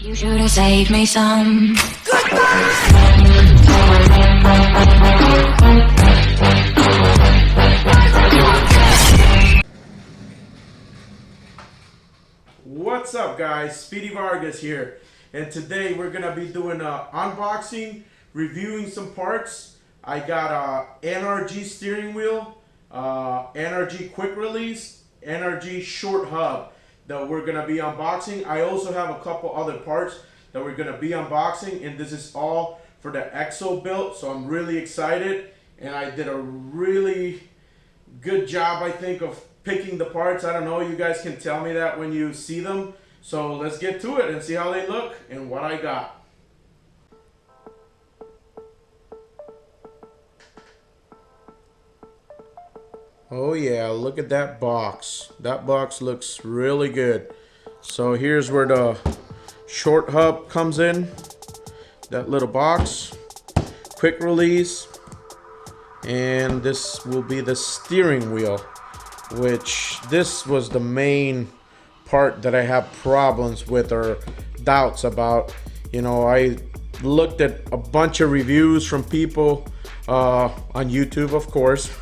You should have saved me some. What's up, guys? Speedy Vargas here, and today we're gonna be doing a unboxing, reviewing some parts. I got a NRG steering wheel, NRG quick release, NRG short hub that we're gonna be unboxing. I also have a couple other parts that we're gonna be unboxing, and this is all for the EXO build, so I'm really excited, and I did a really good job, I think, of picking the parts. I don't know, you guys can tell me that when you see them. So let's get to it and see how they look and what I got. Oh yeah, look at that box. That box looks really good. So here's where the short hub comes in. That little box. Quick release. And this will be the steering wheel, which this was the main part that I have problems with or doubts about. You know, I looked at a bunch of reviews from people on YouTube, of course,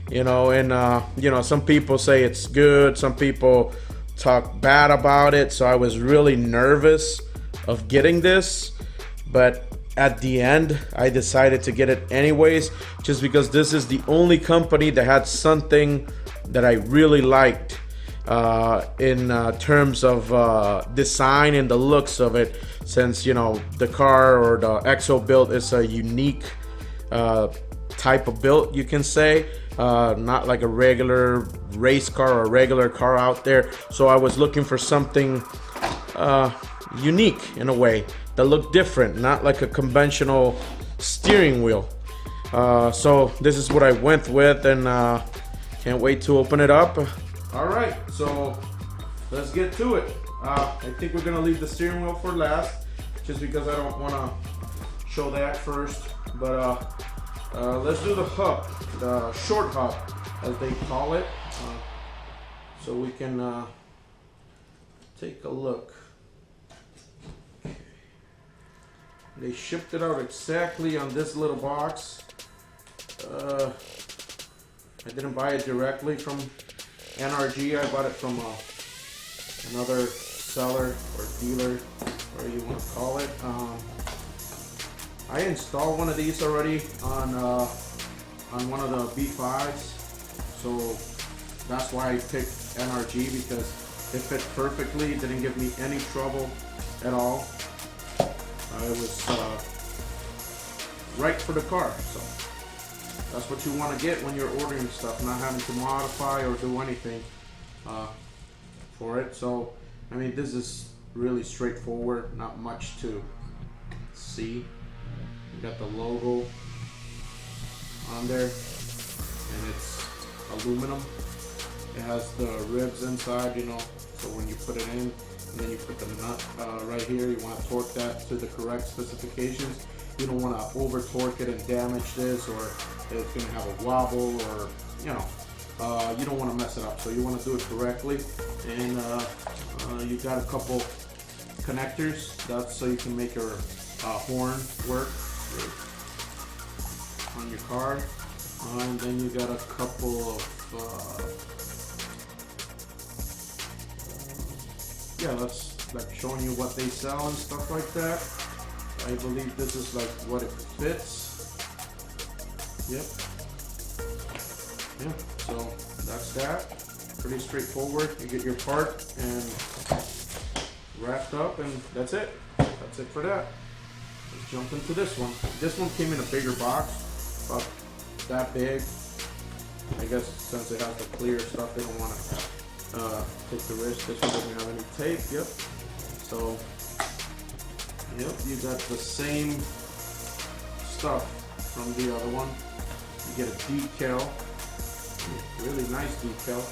you know, and you know, some people say it's good, some people talk bad about it, so I was really nervous of getting this, but at the end I decided to get it anyways, just because this is the only company that had something that I really liked in terms of design and the looks of it, since, you know, the car or the EXO build is a unique type of build, you can say, not like a regular race car or a regular car out there. So I was looking for something unique in a way that looked different, not like a conventional steering wheel. So this is what I went with, and can't wait to open it up. All right, so let's get to it. I think we're gonna leave the steering wheel for last, just because I don't wanna show that first. But let's do the hub, the short hub, as they call it, so we can take a look. They shipped it out exactly on this little box. I didn't buy it directly from NRG. I bought it from another seller or dealer, whatever you want to call it. I installed one of these already on one of the B5s, so that's why I picked NRG, because it fit perfectly. It didn't give me any trouble at all. It was right for the car, so that's what you want to get when you're ordering stuff, not having to modify or do anything for it. So, I mean, this is really straightforward, not much to see. You got the logo on there, and it's aluminum. It has the ribs inside, you know, so when you put it in, and then you put the nut right here, you want to torque that to the correct specifications. You don't want to over torque it and damage this, or it's going to have a wobble, or, you know, you don't want to mess it up. So you want to do it correctly. And you got a couple connectors. That's so you can make your horn work on your car. And then you got a couple of yeah, that's like showing you what they sell and stuff like that. I believe this is like what it fits. Yep. Yeah, so that's that. Pretty straightforward. You get your part and wrapped up, and that's it. That's it for that. Let's jump into this one. This one came in a bigger box, about that big. I guess since it has the clear stuff, they don't want to take the risk. This one doesn't have any tape. Yep. So, yep, you got the same stuff from the other one. You get a decal, really nice decal,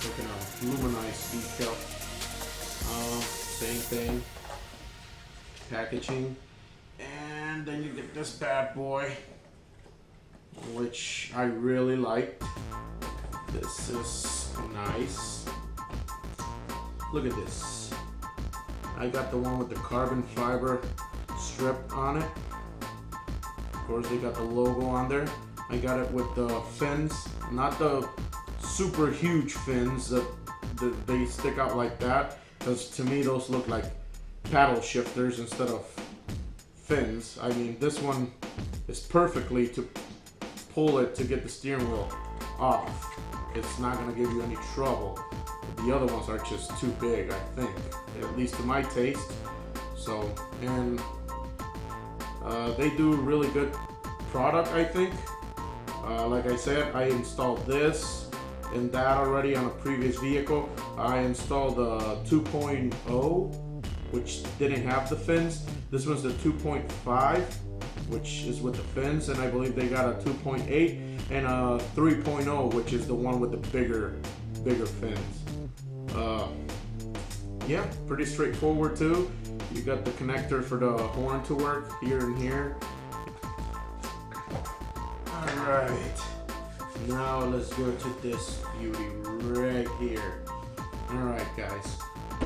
like an aluminized decal. Same thing, packaging, and then you get this bad boy, which I really liked. This is nice. Look at this. I got the one with the carbon fiber strip on it. Of course, they got the logo on there. I got it with the fins, not the super huge fins that they stick out like that, because to me those look like paddle shifters instead of fins. I mean, this one is perfectly to pull it to get the steering wheel off. It's not gonna give you any trouble. The other ones are just too big, I think, at least to my taste. So, and they do really good product, I think. Like I said, I installed this and that already on a previous vehicle. I installed the 2.0, which didn't have the fins. This one's the 2.5, which is with the fins, and I believe they got a 2.8 and a 3.0, which is the one with the bigger fins. Yeah, pretty straightforward too. You got the connector for the horn to work here and here. Alright, now let's go to this beauty right here. Alright guys,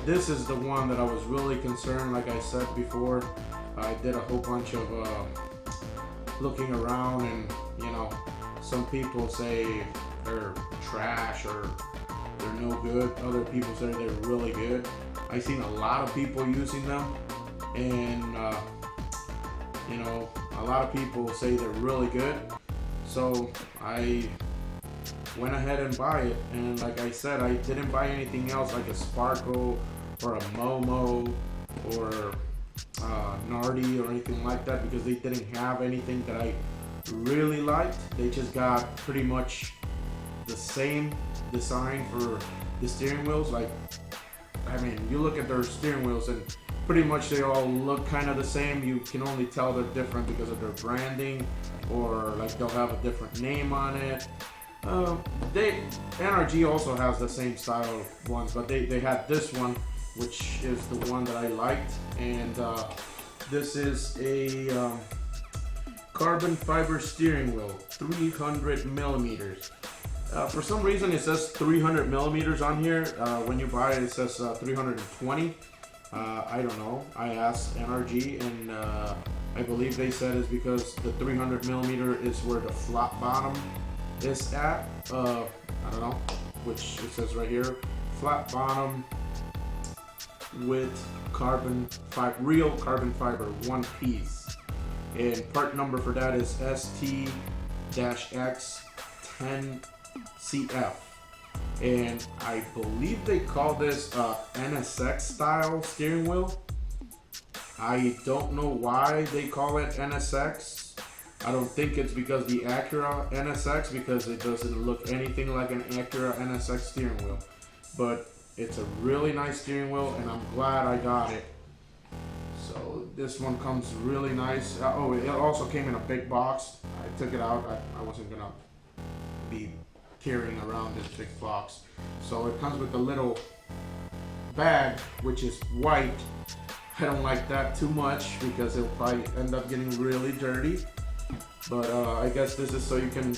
this is the one that I was really concerned. Like I said before, I did a whole bunch of looking around, and you know, some people say they're trash or they're no good. Other people say they're really good. I've seen a lot of people using them, and you know, a lot of people say they're really good. So I went ahead and buy it, and like I said, I didn't buy anything else like a Sparkle or a Momo or Nardi or anything like that, because they didn't have anything that I really liked. They just got pretty much the same design for the steering wheels. Like, I mean, you look at their steering wheels and pretty much they all look kind of the same. You can only tell they're different because of their branding, or like they'll have a different name on it. NRG also has the same style of ones, but they had this one, which is the one that I liked, and this is a carbon fiber steering wheel, 300 millimeters. For some reason it says 300 millimeters on here. When you buy it, it says 320. I don't know. I asked NRG, and I believe they said it's because the 300 millimeter is where the flat bottom is at. I don't know, which it says right here, flat bottom with carbon fiber, real carbon fiber, one piece. And part number for that is ST-X10CF. And I believe they call this NSX style steering wheel. I don't know why they call it NSX. I don't think it's because the Acura NSX, because it doesn't look anything like an Acura NSX steering wheel. But it's a really nice steering wheel, and I'm glad I got it. So this one comes really nice. Oh, it also came in a big box. I took it out. I wasn't gonna be carrying around this big box. So it comes with a little bag, which is white. I don't like that too much because it'll probably end up getting really dirty. But I guess this is so you can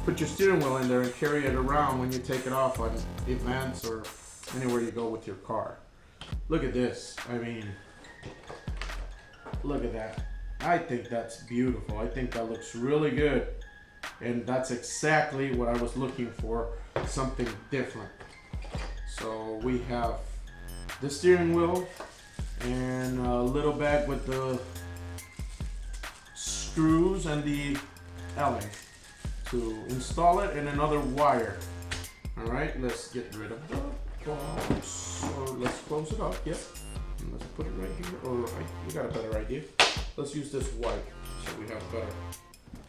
put your steering wheel in there and carry it around when you take it off on events or anywhere you go with your car. Look at this. I mean, look at that. I think that's beautiful. I think that looks really good. And that's exactly what I was looking for, something different. So we have the steering wheel and a little bag with the screws and the Allen to install it, and another wire. All right, let's get rid of the box. So let's close it up. Yep. And let's put it right here. Or we got a better idea. Let's use this white so we have better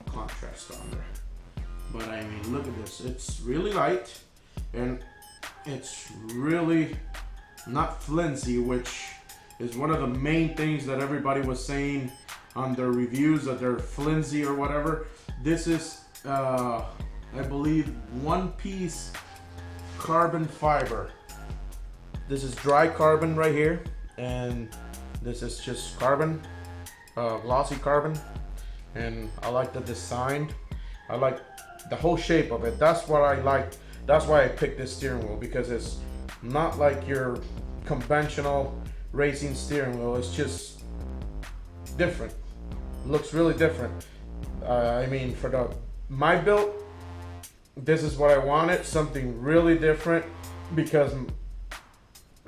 contrast on there. But I mean, look at this. It's really light, and it's really not flimsy, which is one of the main things that everybody was saying on their reviews, that they're flimsy or whatever. This is I believe one piece carbon fiber. This is dry carbon right here, and this is just carbon, glossy carbon. And I like the design. I like the whole shape of it. That's what I like. That's why I picked this steering wheel, because it's not like your conventional racing steering wheel. It's just different. Looks really different. I mean, for my build, this is what I wanted. Something really different, because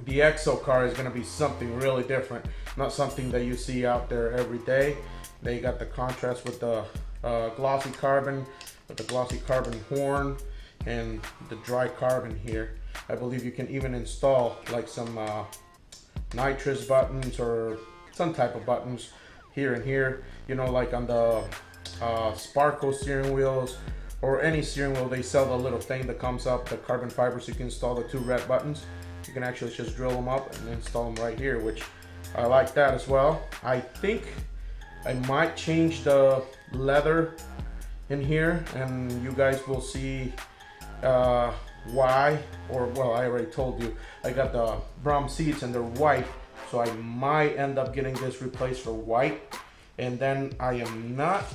the EXO car is going to be something really different. Not something that you see out there every day. They got the contrast with the glossy carbon, with the glossy carbon horn, and the dry carbon here. I believe you can even install like some nitrous buttons or some type of buttons here and here. You know, like on the Sparko steering wheels or any steering wheel, they sell the little thing that comes up, the carbon fiber, so you can install the 2 red buttons. You can actually just drill them up and install them right here, which I like that as well. I think I might change the leather in here, and you guys will see why. Or, well, I already told you, I got the brown seats and they're white, so I might end up getting this replaced for white. And then I am not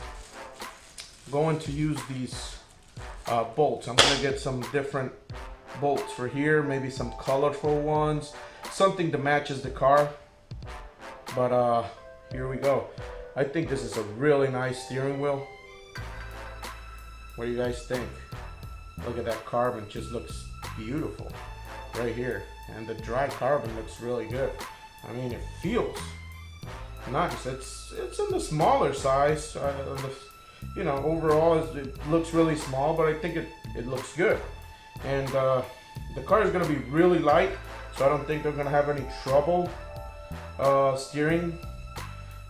going to use these bolts. I'm gonna get some different bolts for here, maybe some colorful ones, something that matches the car. But here we go. I think this is a really nice steering wheel. What do you guys think? Look at that carbon, just looks beautiful right here, and the dry carbon looks really good. I mean, it feels nice. It's in the smaller size. You know, overall it looks really small, but I think it looks good. And the car is going to be really light, so I don't think they're going to have any trouble steering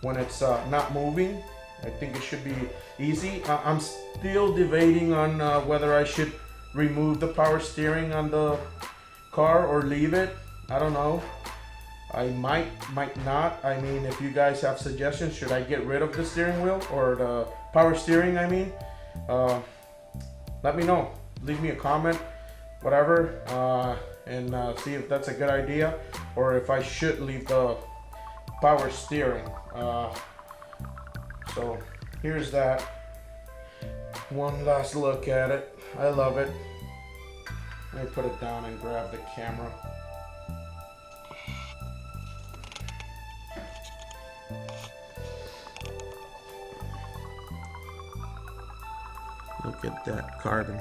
when it's not moving. I think it should be easy. I'm still debating on whether I should remove the power steering on the car or leave it. I don't know. I might not. I mean, if you guys have suggestions, should I get rid of the steering wheel or the power steering, I mean, let me know. Leave me a comment, whatever, and see if that's a good idea, or if I should leave the power steering. So here's that. One last look at it. I love it. Let me put it down and grab the camera. Look at that carbon.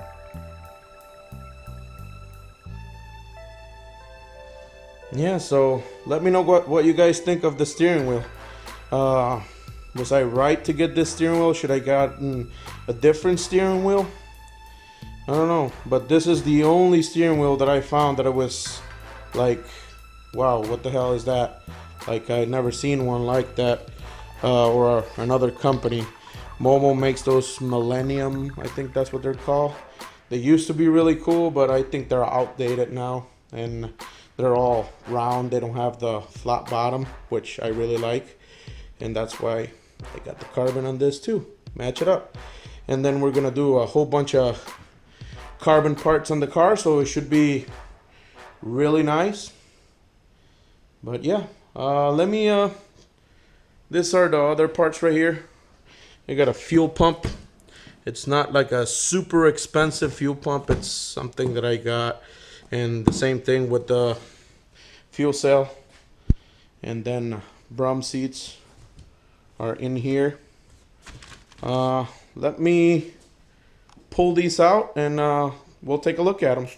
Yeah, so let me know what you guys think of the steering wheel. Was I right to get this steering wheel? Should I gotten a different steering wheel? I don't know, but this is the only steering wheel that I found that it was like, wow, what the hell is that? Like, I'd never seen one like that, or another company. Momo makes those Millennium, I think that's what they're called. They used to be really cool, but I think they're outdated now, and they're all round. They don't have the flat bottom, which I really like, and that's why I got the carbon on this too. Match it up. And then we're gonna do a whole bunch of carbon parts on the car, so it should be really nice. But yeah, these are the other parts right here. You got a fuel pump. It's not like a super expensive fuel pump. It's something that I got. And the same thing with the fuel cell. And then Brum seats are in here. Let me pull these out and we'll take a look at them.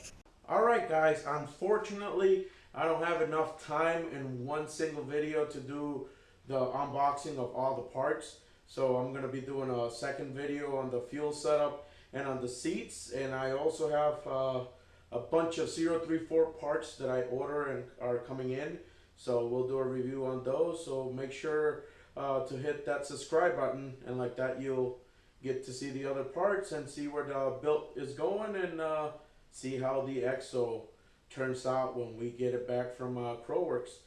Alright guys, unfortunately I don't have enough time in one single video to do the unboxing of all the parts. So I'm going to be doing a second video on the fuel setup and on the seats. And I also have a bunch of 034 parts that I order and are coming in. So we'll do a review on those. So make sure to hit that subscribe button, and like that you'll get to see the other parts and see where the build is going, and see how the EXO turns out when we get it back from Crowworks.